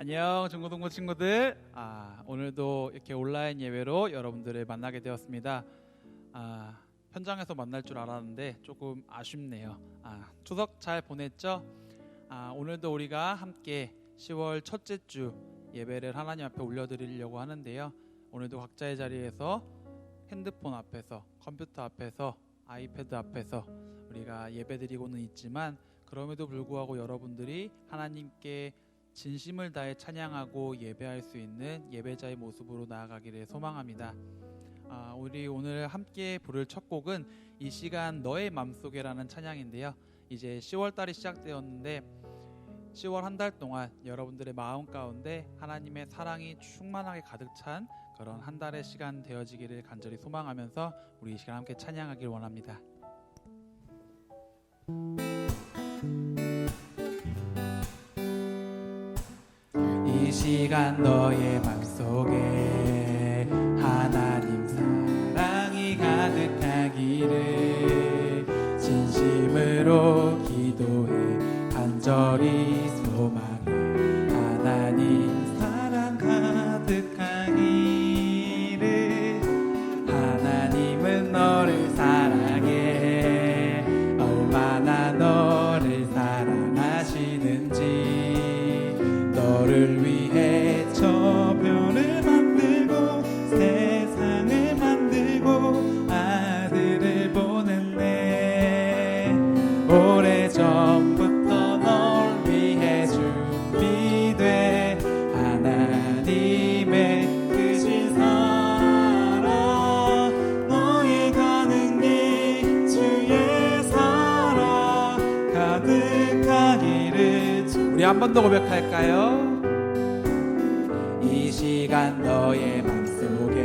안녕 중고등부 친구들. 오늘도 이렇게 온라인 예배로 여러분들을 만나게 되었습니다. 현장에서 만날 줄 알았는데 조금 아쉽네요. 추석 잘 보냈죠? 오늘도 우리가 함께 10월 첫째 주 예배를 하나님 앞에 올려드리려고 하는데요. 오늘도 각자의 자리에서 핸드폰 앞에서, 컴퓨터 앞에서, 아이패드 앞에서 우리가 예배드리고는 있지만, 그럼에도 불구하고 여러분들이 하나님께 진심을 다해 찬양하고 예배할 수 있는 예배자의 모습으로 나아가기를 소망합니다. 우리 오늘 함께 부를 첫 곡은 이 시간 너의 맘속에라는 찬양인데요. 이제 10월달이 시작되었는데 10월 한 달 동안 여러분들의 마음 가운데 하나님의 사랑이 충만하게 가득 찬 그런 한 달의 시간 되어지기를 간절히 소망하면서 우리 이 시간 함께 찬양하길 원합니다. 이 시간 너의 맘속에 하나님 사랑이 가득하기를 진심으로 기도해 간절히 소망해. 하나님 사랑 가득하기를. 하나님은 너를 사랑해. 얼마나 너를 사랑하시는지. 너를 위해 저 별을 만들고 세상을 만들고 아들을 보냈네. 오래전부터 널 위해 준비돼 하나님의 크신 사랑. 너의 가는 길 주의 사랑 가득하기를. 우리 한 번 더 고백할까요? 이 시간 너의 맘속에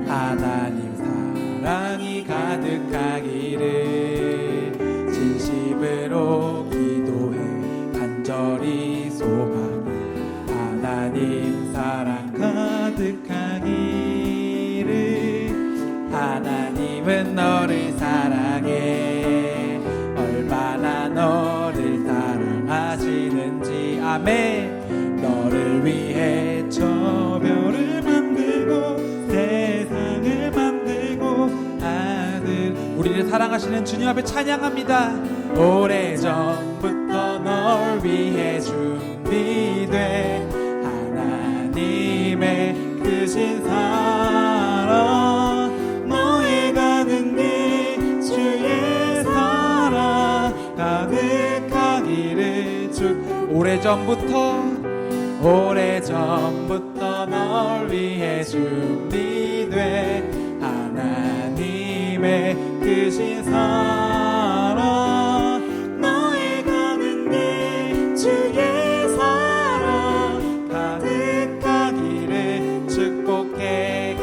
하나님 사랑이 가득하기를 진심으로 기도해 간절히 소망해. 하나님 사랑 가득하기를. 하나님은 너를 사랑해. 얼마나 너를 사랑하시는지. 아멘. 너를 위해 저 별을 만들고 세상을 만들고 아들. 우리를 사랑하시는 주님 앞에 찬양합니다. 오래전부터 널 위해 준비돼 하나님의 크신 사랑. 너의 가는 길 주의 사랑 가득하기를. 오래전부터 널 위해 준비돼 하나님의 크신 사랑. 너의 가는 길 주의 사랑 가득하기를 축복해.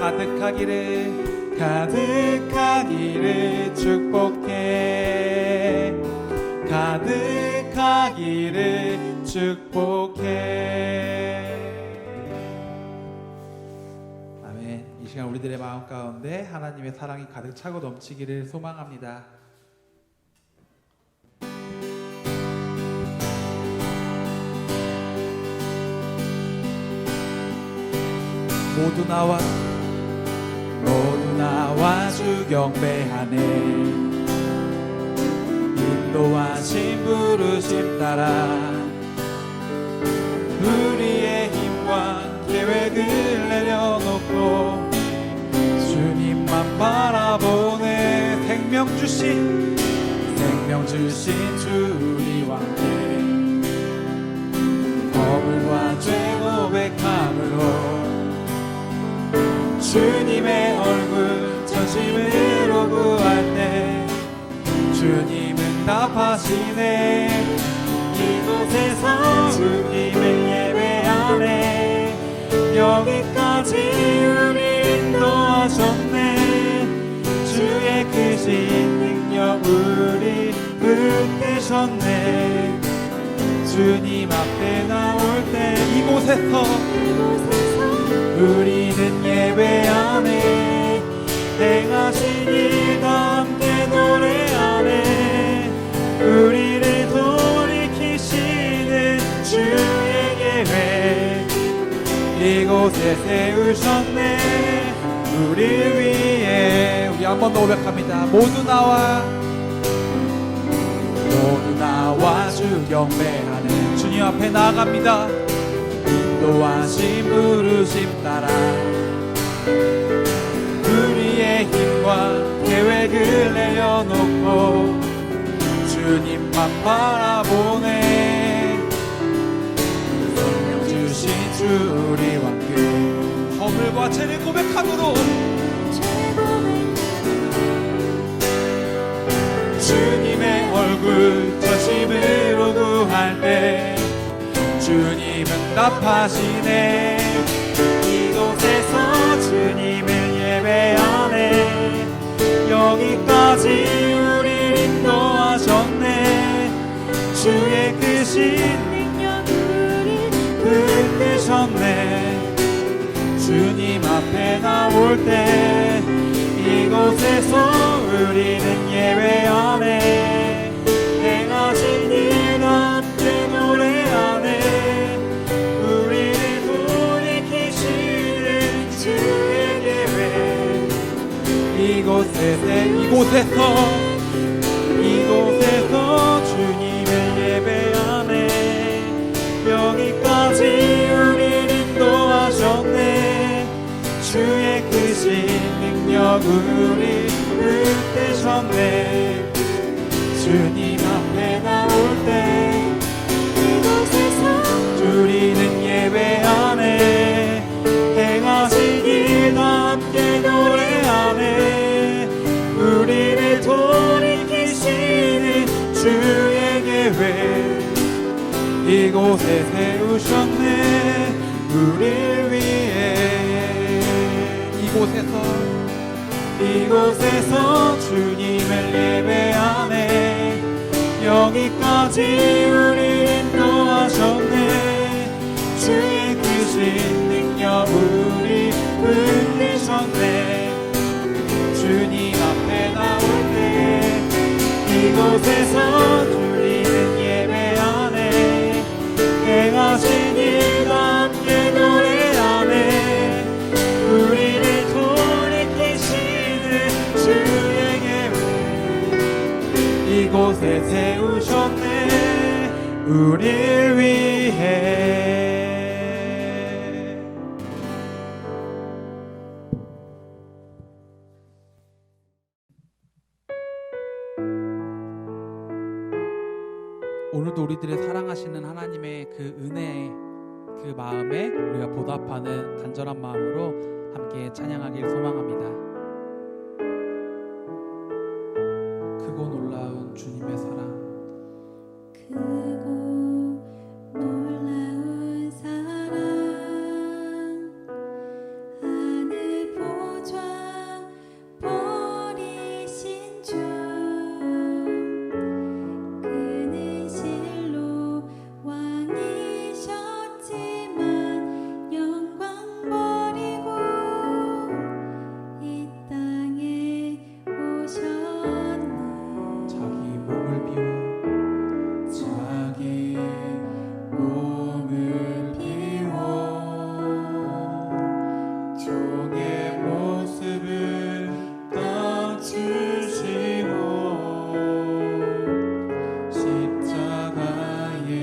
가득하기를 축복해. 가득하기를 축복해. 아멘. 이 시간 우리들의 마음 가운데 하나님의 사랑이 가득 차고 넘치기를 소망합니다. 모두 나와 주 경배하네. 인도하신 부르심 따라 우리의 힘과 계획을 내려놓고 주님만 바라보네. 생명 주신 주 우리와 함께 거울과 죄 고백함으로 주님의 얼굴 전심으로 구할 때 주님은 답하시네. 이곳에서 주님을 예배하네. 여기까지 우리 인도하셨네. 주의 크신 능력 우리 붙드셨네. 주님 앞에 나올 때 이곳에서 우리는 예배하네. 행하신 일 함께 노래하네. 우리를 돌이키시는 주의 예배 이곳에 세우셨네. 우리 위해. 우리 한 번 더 고백합니다. 모두 나와 주 경배하네. 주님 앞에 나아갑니다. 인도하심 부르심 따라 우리의 힘과 계획을 내려놓고 주님만 바라보네. 생명 주신 주 우리 왕께 허물과 죄를 고백함으로 주님의 얼굴 전심으로 구할 때 주님은 답하시네. 이곳에서 주님을 예배하네. 여기까지 우리를 인도하셨네. 주의 크신 능력을 붙드셨네. 주님 앞에 나올 때 이곳에서 우리는 예배하네. 행하신 일 함께 노래하네. 우리를 돌이키시는 주의 계획. 이곳에서 주님을 예배하네. 여기까지 우리를 인도하셨네. 주의 크신 능력 우리 붙드셨네. 주님 앞에 나올 때 이곳에서 우리는 예배하네. 행하신 일 함께 노래하네. 우리를 돌이키시는 주의 계획. 이곳에 세우셨네. 우릴 위해. 이곳에서 주님을 예배하네. 여기까지 우리를 인도하셨네. 주의 크신 능력 우리 붙드셨네. 주님 앞에 나올 때 이곳에서 우리는 예배하네. 행하신 일 함께 노래하네. 우리를 주의 계획. 이곳에 세우셨네. 우릴 위해. 오늘도 우리들의 사랑하시는 하나님의 그 은혜, 그 마음에 우리가 보답하는 간절한 마음으로 함께 찬양하길 소망합니다. 크고 놀라운 주님의 사랑. 크고 놀라운 사랑. 하늘 보좌 버리신 주. 그는 실로 왕이셨지만 영광 버리고 이 땅에 오셨네. 자기 몸을 비워 종의 모습을 감추시고 십자가에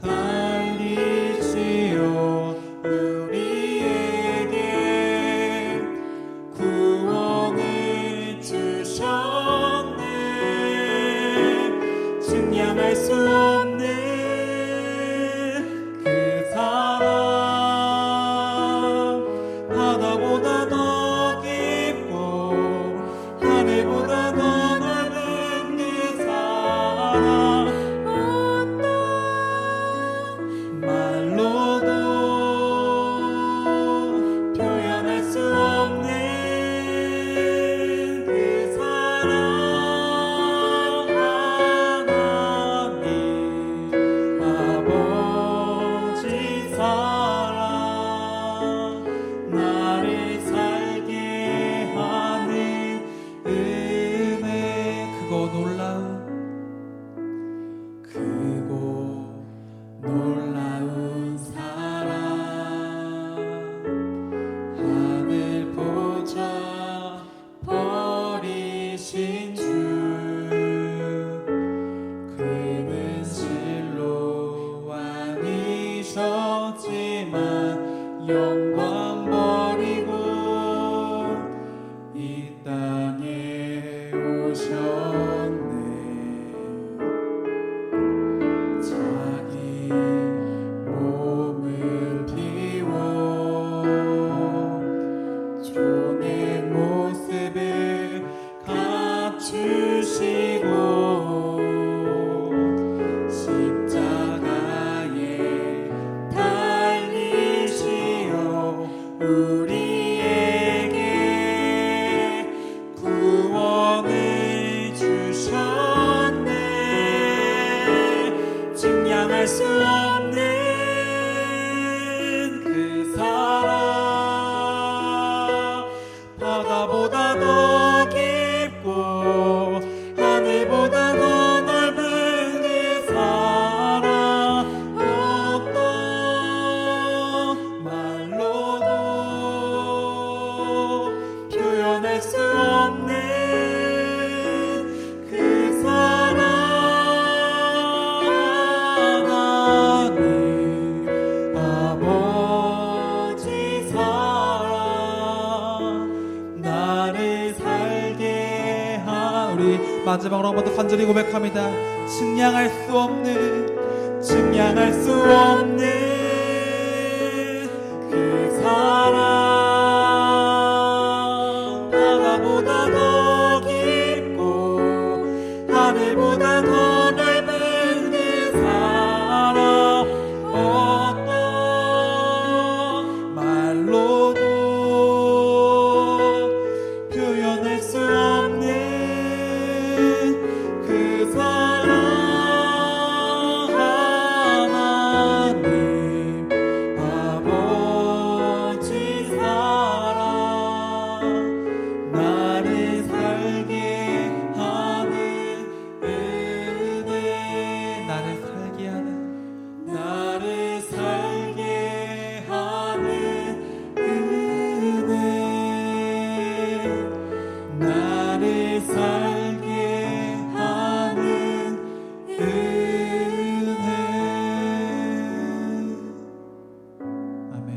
달리시어 우리에게 구원을 주셨네. 증량할 수 없는 그 사랑. 바다보다 더 깊고 하늘보다 더 넓은 그 사랑. 어떤 말로도 표현할 수 없는 그 사랑. 하나님 아버지 사랑. 나를 살게 하는 은혜. 크고 놀라운 마지막으로 한 번 더 간절히 고백합니다. 증량할 수 없는 그 사랑, 바다보다 더 깊고 하늘보다 더 넓은 그 사랑, 어떤 말로도 표현할 수 없는 그 사랑, 하나님 아버지 사랑, 나를 살게 하는 은혜, 나를 살게 하는 은혜, 나를 살게 하는 은혜. 아멘.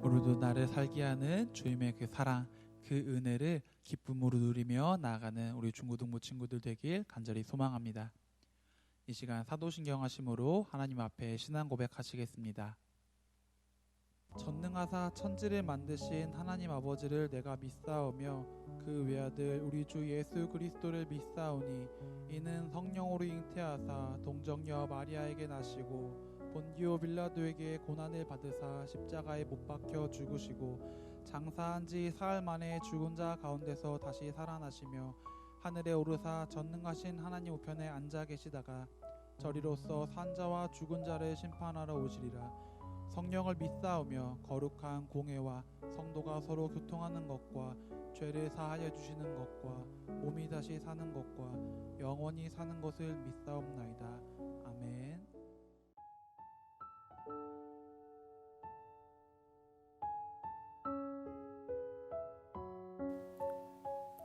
오늘도 나를 살게 하는 주님의 그 사랑, 그 은혜를 기쁨으로 누리며 나아가는 우리 중고등부 친구들 되길 간절히 소망합니다. 이 시간 사도신경 하심으로 하나님 앞에 신앙 고백하시겠습니다. 전능하사 천지를 만드신 하나님 아버지를 내가 믿사오며 그 외아들 우리 주 예수 그리스도를 믿사오니 이는 성령으로 잉태하사 동정녀 마리아에게 나시고 본디오 빌라도에게 고난을 받으사 십자가에 못 박혀 죽으시고 장사한 지 사흘 만에 죽은 자 가운데서 다시 살아나시며 하늘에 오르사 전능하신 하나님 우편에 앉아 계시다가 저리로서 산자와 죽은 자를 심판하러 오시리라. 성령을 믿사오며 거룩한 공회와 성도가 서로 교통하는 것과 죄를 사하여 주시는 것과 몸이 다시 사는 것과 영원히 사는 것을 믿사옵나이다. 아멘.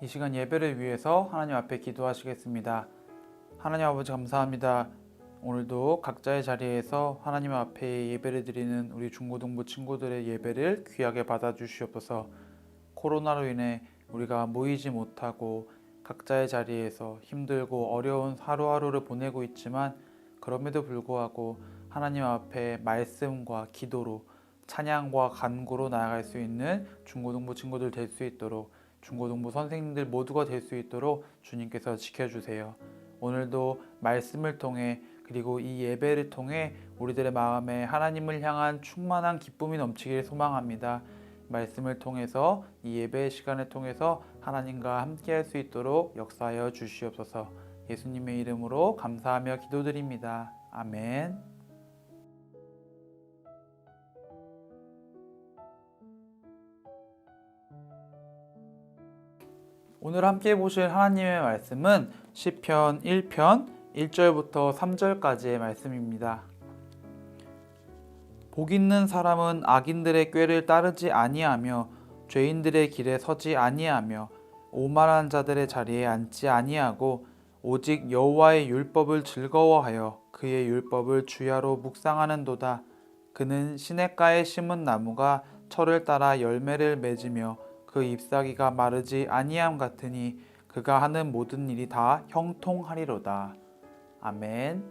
이 시간 예배를 위해서 하나님 앞에 기도하시겠습니다. 하나님 아버지 감사합니다. 오늘도 각자의 자리에서 하나님 앞에 예배를 드리는 우리 중고등부 친구들의 예배를 귀하게 받아주시옵소서. 코로나로 인해 우리가 모이지 못하고 각자의 자리에서 힘들고 어려운 하루하루를 보내고 있지만 그럼에도 불구하고 하나님 앞에 말씀과 기도로 찬양과 간구로 나아갈 수 있는 중고등부 친구들 될 수 있도록 중고등부 선생님들 모두가 될 수 있도록 주님께서 지켜주세요. 오늘도 말씀을 통해 그리고 이 예배를 통해 우리들의 마음에 하나님을 향한 충만한 기쁨이 넘치길 소망합니다. 말씀을 통해서 이 예배 시간을 통해서 하나님과 함께 할 수 있도록 역사하여 주시옵소서. 예수님의 이름으로 감사하며 기도드립니다. 아멘. 오늘 함께 보실 하나님의 말씀은 시편 1편 1절부터 3절까지의 말씀입니다. 복 있는 사람은 악인들의 꾀를 따르지 아니하며 죄인들의 길에 서지 아니하며 오만한 자들의 자리에 앉지 아니하고 오직 여호와의 율법을 즐거워하여 그의 율법을 주야로 묵상하는도다. 그는 시냇가에 심은 나무가 철을 따라 열매를 맺으며 그 잎사귀가 마르지 아니함 같으니 그가 하는 모든 일이 다 형통하리로다. 아멘.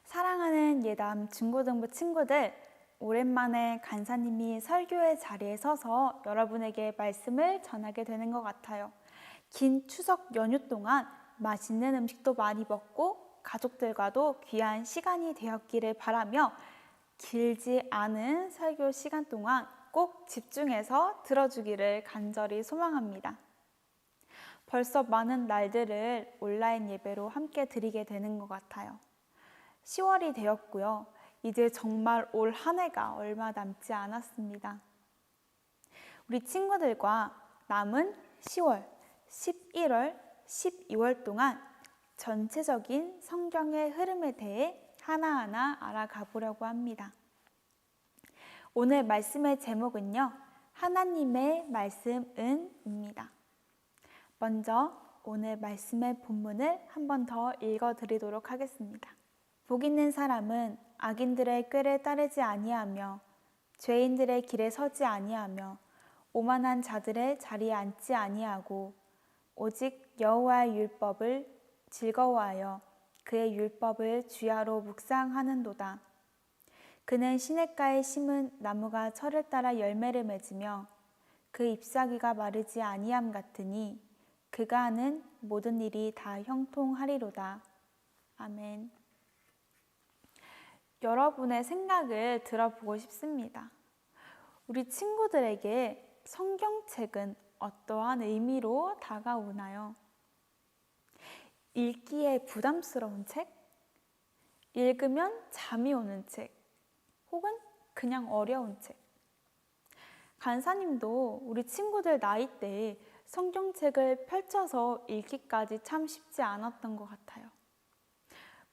사랑하는 예담 중고등부 친구들, 오랜만에 간사님이 설교의 자리에 서서 여러분에게 말씀을 전하게 되는 것 같아요. 긴 추석 연휴 동안 맛있는 음식도 많이 먹고 가족들과도 귀한 시간이 되었기를 바라며 길지 않은 설교 시간 동안 꼭 집중해서 들어주기를 간절히 소망합니다. 벌써 많은 날들을 온라인 예배로 함께 드리게 되는 것 같아요. 10월이 되었고요. 이제 정말 올 한 해가 얼마 남지 않았습니다. 우리 친구들과 남은 10월, 11월, 12월 동안 전체적인 성경의 흐름에 대해 하나하나 알아가 보려고 합니다. 오늘 말씀의 제목은요, 하나님의 말씀은입니다. 먼저 오늘 말씀의 본문을 한 번 더 읽어드리도록 하겠습니다. 복 있는 사람은 악인들의 꾀를 따르지 아니하며 죄인들의 길에 서지 아니하며 오만한 자들의 자리에 앉지 아니하고 오직 여호와의 율법을 즐거워하여 그의 율법을 주야로 묵상하는도다. 그는 시냇가에 심은 나무가 철을 따라 열매를 맺으며 그 잎사귀가 마르지 아니함 같으니 그가 하는 모든 일이 다 형통하리로다. 아멘. 여러분의 생각을 들어보고 싶습니다. 우리 친구들에게 성경책은 어떠한 의미로 다가오나요? 읽기에 부담스러운 책? 읽으면 잠이 오는 책? 혹은 그냥 어려운 책? 간사님도 우리 친구들 나이대에 성경책을 펼쳐서 읽기까지 참 쉽지 않았던 것 같아요.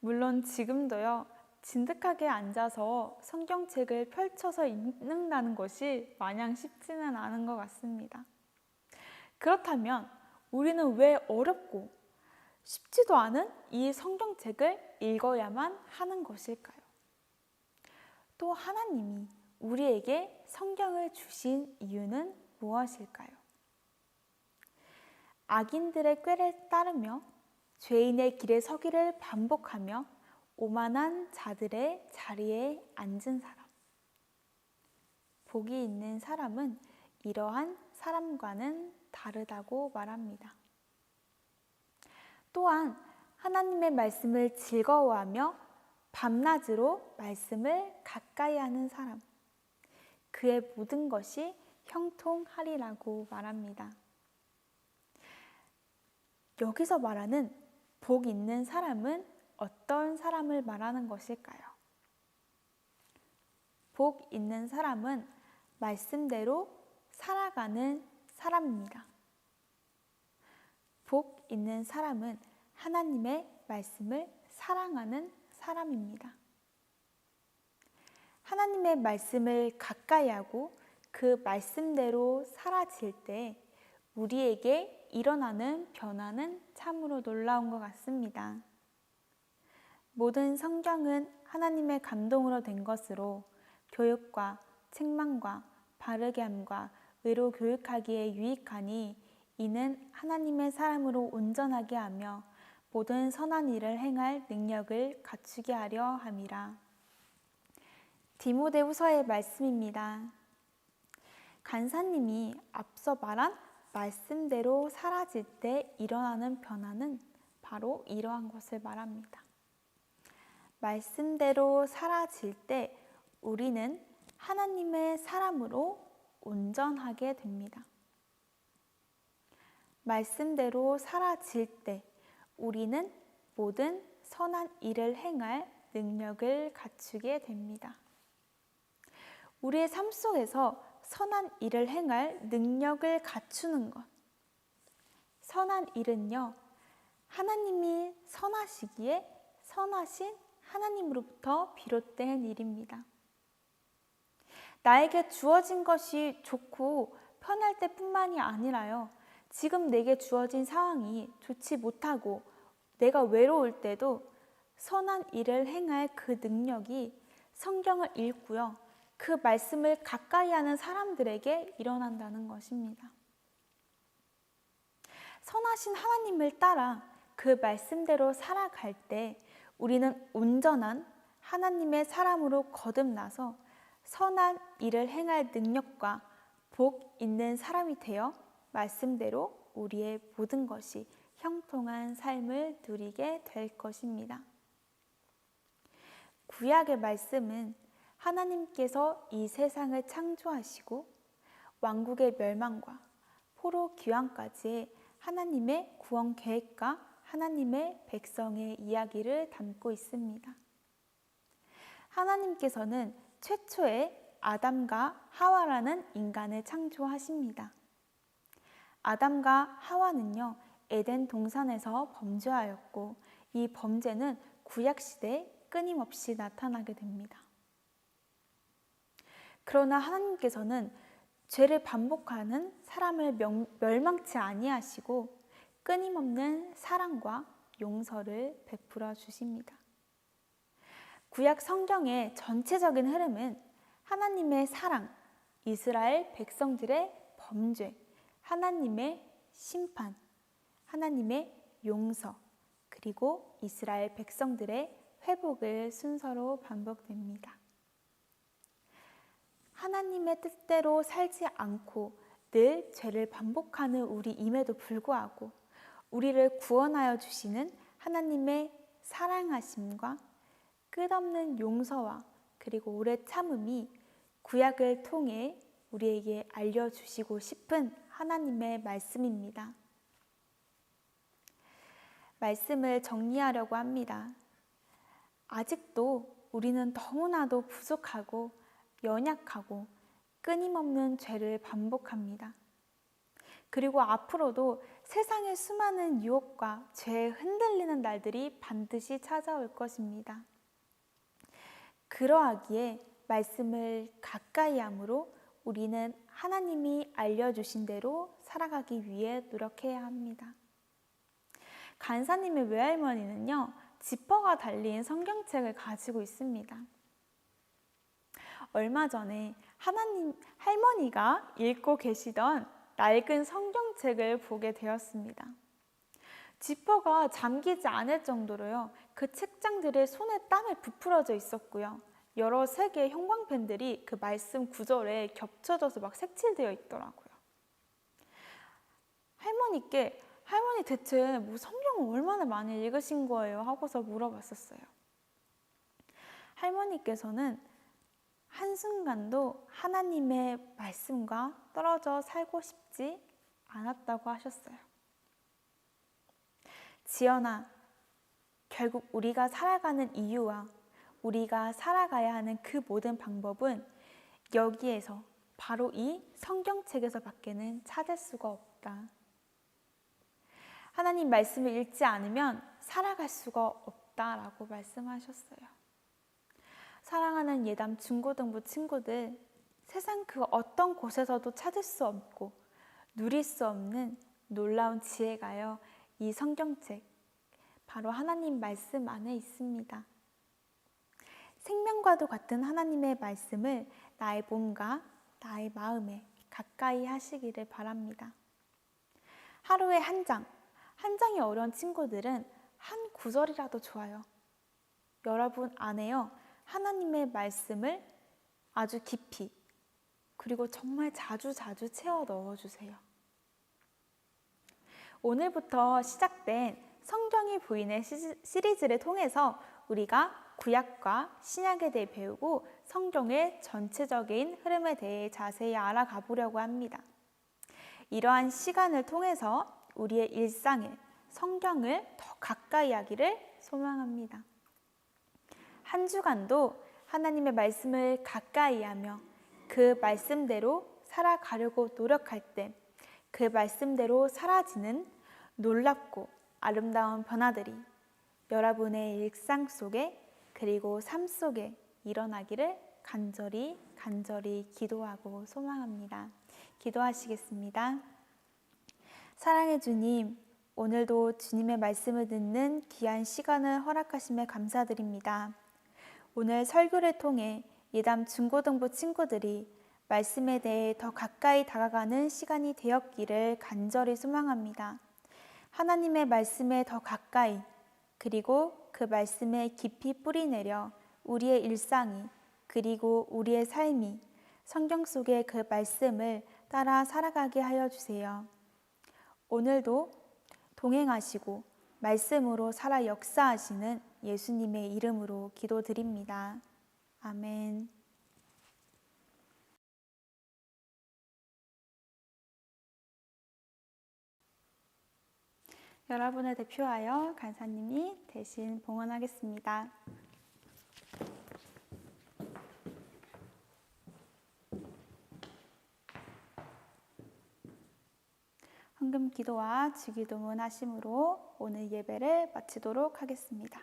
물론 지금도요, 진득하게 앉아서 성경책을 펼쳐서 읽는다는 것이 마냥 쉽지는 않은 것 같습니다. 그렇다면 우리는 왜 어렵고 쉽지도 않은 이 성경책을 읽어야만 하는 것일까요? 또 하나님이 우리에게 성경을 주신 이유는 무엇일까요? 악인들의 꾀를 따르며 죄인의 길에 서기를 반복하며 오만한 자들의 자리에 앉은 사람. 복이 있는 사람은 이러한 사람과는 다르다고 말합니다. 또한 하나님의 말씀을 즐거워하며 밤낮으로 말씀을 가까이 하는 사람. 그의 모든 것이 형통하리라고 말합니다. 여기서 말하는 복 있는 사람은 어떤 사람을 말하는 것일까요? 복 있는 사람은 말씀대로 살아가는 사람입니다. 복 있는 사람은 하나님의 말씀을 사랑하는 사람입니다. 하나님의 말씀을 가까이 하고 그 말씀대로 살아질 때 우리에게 일어나는 변화는 참으로 놀라운 것 같습니다. 모든 성경은 하나님의 감동으로 된 것으로 교육과 책망과 바르게 함과 의로 교육하기에 유익하니 이는 하나님의 사람으로 온전하게 하며 모든 선한 일을 행할 능력을 갖추게 하려 함이라. 디모데후서의 말씀입니다. 간사님이 앞서 말한 말씀대로 사라질 때 일어나는 변화는 바로 이러한 것을 말합니다. 말씀대로 사라질 때 우리는 하나님의 사람으로 온전하게 됩니다. 말씀대로 사라질 때 우리는 모든 선한 일을 행할 능력을 갖추게 됩니다. 우리의 삶 속에서 선한 일을 행할 능력을 갖추는 것. 선한 일은요, 하나님이 선하시기에 선하신 하나님으로부터 비롯된 일입니다. 나에게 주어진 것이 좋고 편할 때뿐만이 아니라요, 지금 내게 주어진 상황이 좋지 못하고 내가 외로울 때도 선한 일을 행할 그 능력이 성경을 읽고요, 그 말씀을 가까이 하는 사람들에게 일어난다는 것입니다. 선하신 하나님을 따라 그 말씀대로 살아갈 때 우리는 온전한 하나님의 사람으로 거듭나서 선한 일을 행할 능력과 복 있는 사람이 되어 말씀대로 우리의 모든 것이 형통한 삶을 누리게 될 것입니다. 구약의 말씀은 하나님께서 이 세상을 창조하시고 왕국의 멸망과 포로 귀환까지의 하나님의 구원 계획과 하나님의 백성의 이야기를 담고 있습니다. 하나님께서는 최초에 아담과 하와라는 인간을 창조하십니다. 아담과 하와는요, 에덴 동산에서 범죄하였고 이 범죄는 구약시대에 끊임없이 나타나게 됩니다. 그러나 하나님께서는 죄를 반복하는 사람을 멸망치 아니하시고 끊임없는 사랑과 용서를 베풀어 주십니다. 구약 성경의 전체적인 흐름은 하나님의 사랑, 이스라엘 백성들의 범죄, 하나님의 심판, 하나님의 용서, 그리고 이스라엘 백성들의 회복을 순서로 반복됩니다. 하나님의 뜻대로 살지 않고 늘 죄를 반복하는 우리임에도 불구하고 우리를 구원하여 주시는 하나님의 사랑하심과 끝없는 용서와 그리고 오래 참음이 구약을 통해 우리에게 알려주시고 싶은 하나님의 말씀입니다. 말씀을 정리하려고 합니다. 아직도 우리는 너무나도 부족하고 연약하고 끊임없는 죄를 반복합니다. 그리고 앞으로도 세상의 수많은 유혹과 죄에 흔들리는 날들이 반드시 찾아올 것입니다. 그러하기에 말씀을 가까이 함으로 우리는 하나님이 알려주신 대로 살아가기 위해 노력해야 합니다. 간사님의 외할머니는요, 지퍼가 달린 성경책을 가지고 있습니다. 얼마 전에 할머니가 읽고 계시던 낡은 성경책을 보게 되었습니다. 지퍼가 잠기지 않을 정도로요, 그 책장들의 손에 땀에 부풀어져 있었고요. 여러 색의 형광펜들이 그 말씀 구절에 겹쳐져서 막 색칠되어 있더라고요. 할머니 대체 뭐 성경을 얼마나 많이 읽으신 거예요? 하고서 물어봤었어요. 할머니께서는 한순간도 하나님의 말씀과 떨어져 살고 싶지 않았다고 하셨어요. 지연아, 결국 우리가 살아가는 이유와 우리가 살아가야 하는 그 모든 방법은 여기에서 바로 이 성경책에서 밖에는 찾을 수가 없다. 하나님 말씀을 읽지 않으면 살아갈 수가 없다라고 말씀하셨어요. 사랑하는 예담 중고등부 친구들, 세상 그 어떤 곳에서도 찾을 수 없고 누릴 수 없는 놀라운 지혜가요, 이 성경책, 바로 하나님 말씀 안에 있습니다. 생명과도 같은 하나님의 말씀을 나의 몸과 나의 마음에 가까이 하시기를 바랍니다. 하루에 한 장이 어려운 친구들은 한 구절이라도 좋아요. 여러분 안에요, 하나님의 말씀을 아주 깊이 그리고 정말 자주 채워 넣어주세요. 오늘부터 시작된 성경이 보이는 시리즈를 통해서 우리가 구약과 신약에 대해 배우고 성경의 전체적인 흐름에 대해 자세히 알아가 보려고 합니다. 이러한 시간을 통해서 우리의 일상에 성경을 더 가까이 하기를 소망합니다. 한 주간도 하나님의 말씀을 가까이 하며 그 말씀대로 살아가려고 노력할 때 그 말씀대로 사라지는 놀랍고 아름다운 변화들이 여러분의 일상 속에 그리고 삶 속에 일어나기를 간절히 기도하고 소망합니다. 기도하시겠습니다. 사랑의 주님, 오늘도 주님의 말씀을 듣는 귀한 시간을 허락하심에 감사드립니다. 오늘 설교를 통해 예담 중고등부 친구들이 말씀에 대해 더 가까이 다가가는 시간이 되었기를 간절히 소망합니다. 하나님의 말씀에 더 가까이, 그리고 그 말씀에 깊이 뿌리내려 우리의 일상이 그리고 우리의 삶이 성경 속의 그 말씀을 따라 살아가게 하여 주세요. 오늘도 동행하시고 말씀으로 살아 역사하시는 예수님의 이름으로 기도드립니다. 아멘. 여러분을 대표하여 간사님이 대신 봉헌하겠습니다. 헌금 기도와 주기도문 하심으로 오늘 예배를 마치도록 하겠습니다.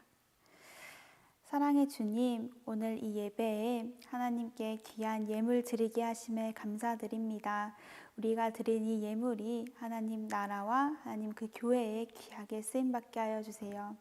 사랑의 주님, 오늘 이 예배에 하나님께 귀한 예물 드리게 하심에 감사드립니다. 우리가 드린 이 예물이 하나님 나라와 하나님 그 교회에 귀하게 쓰임받게 하여 주세요.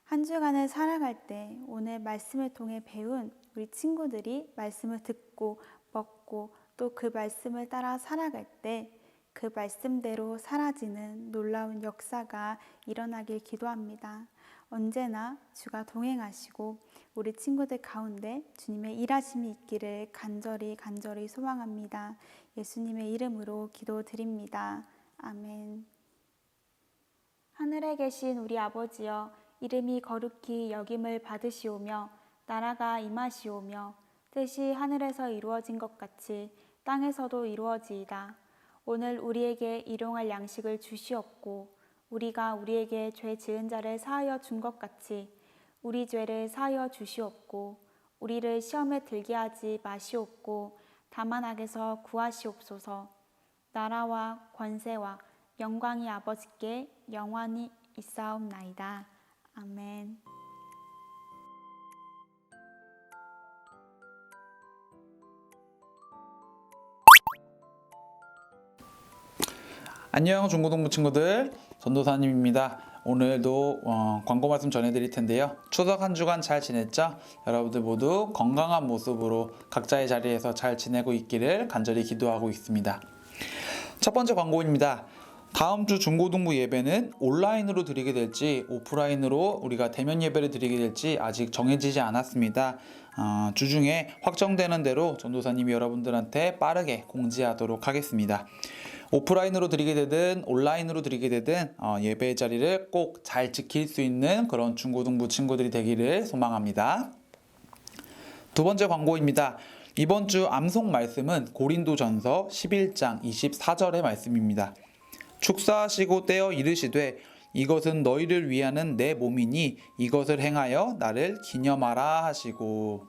한 주간을 살아갈 때 오늘 말씀을 통해 배운 우리 친구들이 말씀을 듣고 먹고 또 그 말씀을 따라 살아갈 때 그 말씀대로 사라지는 놀라운 역사가 일어나길 기도합니다. 언제나 주가 동행하시고 우리 친구들 가운데 주님의 일하심이 있기를 간절히 소망합니다. 예수님의 이름으로 기도드립니다. 아멘. 하늘에 계신 우리 아버지여, 이름이 거룩히 여김을 받으시오며 나라가 임하시오며 뜻이 하늘에서 이루어진 것 같이 땅에서도 이루어지이다. 오늘 우리에게 일용할 양식을 주시옵고 우리가 우리에게 죄 지은 자를 사하여 준 것 같이 우리 죄를 사하여 주시옵고 우리를 시험에 들게 하지 마시옵고 다만 악에서 구하시옵소서. 나라와 권세와 영광이 아버지께 영원히 있사옵나이다. 아멘. 안녕 중고등부 친구들, 전도사님입니다. 오늘도 광고 말씀 전해드릴 텐데요. 추석 한 주간 잘 지냈죠? 여러분들 모두 건강한 모습으로 각자의 자리에서 잘 지내고 있기를 간절히 기도하고 있습니다. 첫 번째 광고입니다. 다음 주 중고등부 예배는 온라인으로 드리게 될지 오프라인으로 우리가 대면 예배를 드리게 될지 아직 정해지지 않았습니다. 주중에 확정되는 대로 전도사님이 여러분들한테 빠르게 공지하도록 하겠습니다. 오프라인으로 드리게 되든 온라인으로 드리게 되든 예배의 자리를 꼭 잘 지킬 수 있는 그런 중고등부 친구들이 되기를 소망합니다. 두 번째 광고입니다. 이번 주 암송 말씀은 고린도전서 11장 24절의 말씀입니다. 축사하시고 떼어 이르시되 이것은 너희를 위하는 내 몸이니 이것을 행하여 나를 기념하라 하시고,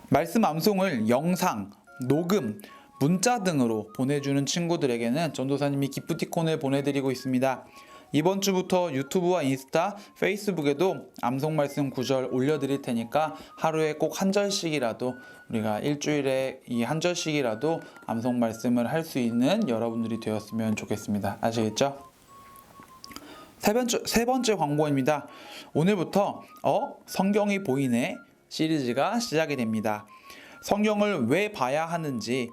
말씀 암송을 영상, 녹음, 문자 등으로 보내주는 친구들에게는 전도사님이 기프티콘을 보내드리고 있습니다. 이번 주부터 유튜브와 인스타, 페이스북에도 암송 말씀 구절 올려드릴 테니까 하루에 꼭 한 절씩이라도, 우리가 일주일에 이 한 절씩이라도 암송 말씀을 할 수 있는 여러분들이 되었으면 좋겠습니다. 아시겠죠? 세 번째 광고입니다. 오늘부터 성경이 보이네 시리즈가 시작이 됩니다. 성경을 왜 봐야 하는지,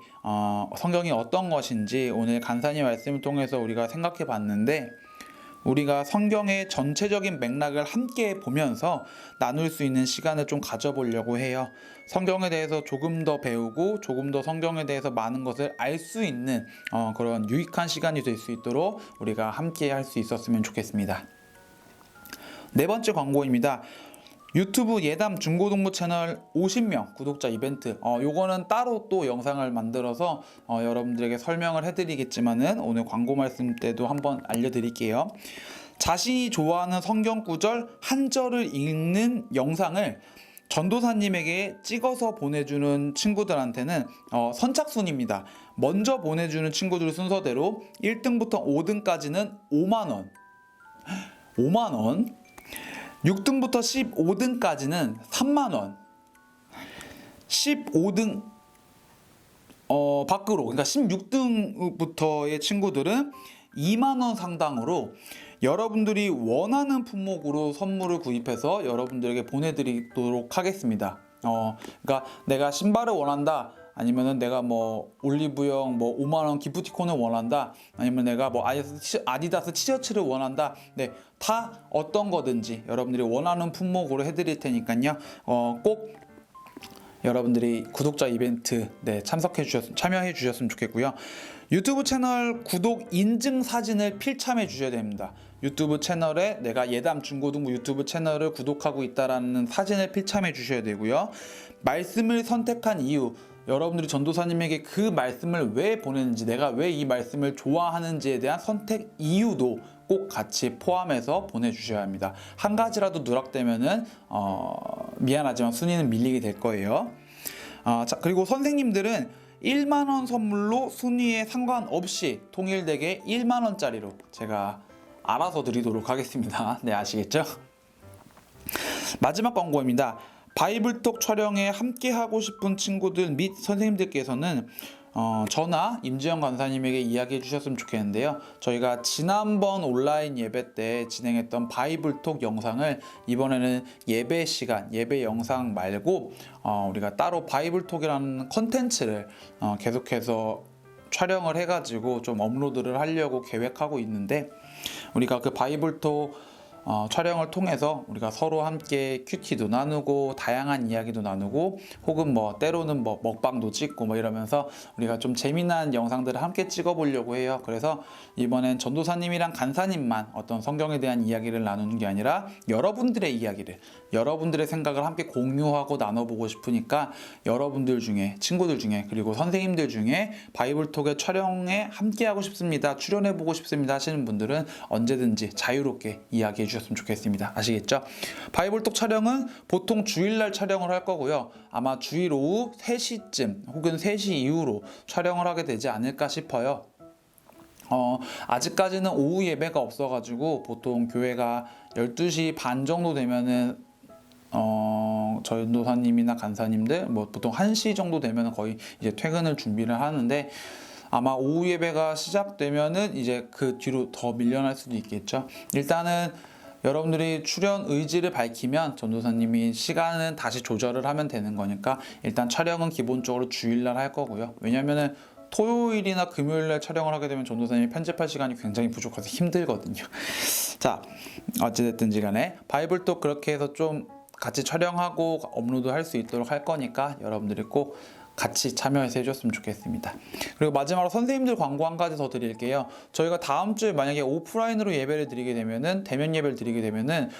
성경이 어떤 것인지 오늘 간단히 말씀을 통해서 우리가 생각해 봤는데, 우리가 성경의 전체적인 맥락을 함께 보면서 나눌 수 있는 시간을 좀 가져보려고 해요. 성경에 대해서 조금 더 배우고 조금 더 성경에 대해서 많은 것을 알 수 있는 그런 유익한 시간이 될 수 있도록 우리가 함께 할 수 있었으면 좋겠습니다. 네 번째 광고입니다. 유튜브 예담 중고등부 채널 50명 구독자 이벤트, 요거는 따로 또 영상을 만들어서 여러분들에게 설명을 해드리겠지만은 오늘 광고 말씀 때도 한번 알려드릴게요. 자신이 좋아하는 성경 구절 한 절을 읽는 영상을 전도사님에게 찍어서 보내주는 친구들한테는 선착순입니다. 먼저 보내주는 친구들 순서대로 1등부터 5등까지는 5만원, 5만원, 6등부터 15등까지는 3만원, 15등 밖으로, 그러니까 16등부터의 친구들은 2만원 상당으로 여러분들이 원하는 품목으로 선물을 구입해서 여러분들에게 보내드리도록 하겠습니다. 그러니까 내가 신발을 원한다, 아니면은 내가 뭐 올리브영 5만원 기프티콘을 원한다, 아니면 내가 아디다스 티셔츠를 원한다, 네, 다 어떤 거든지 여러분들이 원하는 품목으로 해드릴 테니까요. 꼭 여러분들이 구독자 이벤트 참여해 주셨으면 좋겠고요. 유튜브 채널 구독 인증 사진을 필참해 주셔야 됩니다. 유튜브 채널에 내가 예담 중고등부 유튜브 채널을 구독하고 있다라는 사진을 필참해 주셔야 되고요. 말씀을 선택한 이유, 여러분들이 전도사님에게 그 말씀을 왜 보내는지, 내가 왜 이 말씀을 좋아하는지에 대한 선택 이유도 꼭 같이 포함해서 보내주셔야 합니다. 한 가지라도 누락되면은 미안하지만 순위는 밀리게 될 거예요. 그리고 선생님들은 1만원 선물로 순위에 상관없이 통일되게 1만원짜리로 제가 알아서 드리도록 하겠습니다. 네, 아시겠죠? 마지막 광고입니다. 바이블톡 촬영에 함께 하고 싶은 친구들 및 선생님들께서는 저나 임지영 간사님에게 이야기해 주셨으면 좋겠는데요. 저희가 지난번 온라인 예배 때 진행했던 바이블톡 영상을 이번에는 예배 시간, 예배 영상 말고 우리가 따로 바이블톡이라는 컨텐츠를 계속해서 촬영을 해가지고 좀 업로드를 하려고 계획하고 있는데, 우리가 그 바이블톡 촬영을 통해서 우리가 서로 함께 큐티도 나누고 다양한 이야기도 나누고 혹은 뭐 때로는 뭐 먹방도 찍고 뭐 이러면서 우리가 좀 재미난 영상들을 함께 찍어보려고 해요. 그래서 이번엔 전도사님이랑 간사님만 어떤 성경에 대한 이야기를 나누는 게 아니라 여러분들의 이야기를, 여러분들의 생각을 함께 공유하고 나눠보고 싶으니까 여러분들 중에, 친구들 중에, 그리고 선생님들 중에 바이블톡의 촬영에 함께하고 싶습니다, 출연해보고 싶습니다 하시는 분들은 언제든지 자유롭게 이야기해 주셨으면 좋겠습니다. 아시겠죠? 바이블톡 촬영은 보통 주일날 촬영을 할 거고요. 아마 주일 오후 3시쯤 혹은 3시 이후로 촬영을 하게 되지 않을까 싶어요. 아직까지는 오후 예배가 없어가지고 보통 교회가 12시 반 정도 되면은 전도사님이나 간사님들 뭐 보통 1시 정도 되면 거의 이제 퇴근을 준비를 하는데, 아마 오후 예배가 시작되면은 이제 그 뒤로 더 밀려날 수도 있겠죠. 일단은 여러분들이 출연 의지를 밝히면 전도사님이 시간은 다시 조절을 하면 되는 거니까 일단 촬영은 기본적으로 주일날 할 거고요. 왜냐면은 토요일이나 금요일날 촬영을 하게 되면 전도사님이 편집할 시간이 굉장히 부족해서 힘들거든요. 자, 어찌됐든지 간에 바이블톡 그렇게 해서 좀 같이 촬영하고 업로드 할 수 있도록 할 거니까 여러분들이 꼭 같이 참여해서 해줬으면 좋겠습니다. 그리고 마지막으로 선생님들 광고 한 가지 더 드릴게요. 저희가 다음 주에 만약에 오프라인으로 예배를 드리게 되면은, 대면 예배를 드리게 되면은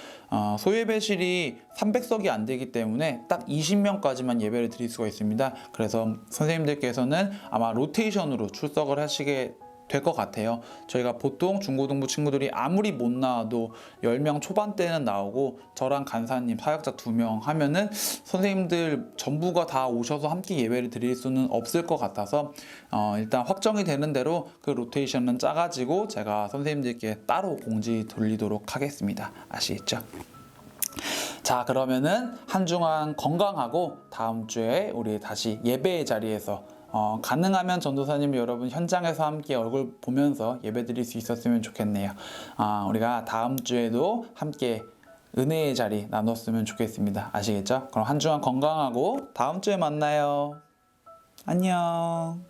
소예배실이 300석이 안 되기 때문에 딱 20명까지만 예배를 드릴 수가 있습니다. 그래서 선생님들께서는 아마 로테이션으로 출석을 하시게 될 것 같아요. 저희가 보통 중고등부 친구들이 아무리 못 나와도 10명 초반대는 나오고, 저랑 간사님, 사역자 2명 하면은 선생님들 전부가 다 오셔서 함께 예배를 드릴 수는 없을 것 같아서 일단 확정이 되는 대로 그 로테이션은 짜가지고 제가 선생님들께 따로 공지 돌리도록 하겠습니다. 아시겠죠? 자, 그러면은 한 주간 건강하고 다음 주에 우리 다시 예배의 자리에서 가능하면 전도사님 여러분 현장에서 함께 얼굴 보면서 예배드릴 수 있었으면 좋겠네요. 우리가 다음 주에도 함께 은혜의 자리 나눴으면 좋겠습니다. 아시겠죠? 그럼 한 주간 건강하고 다음 주에 만나요. 안녕.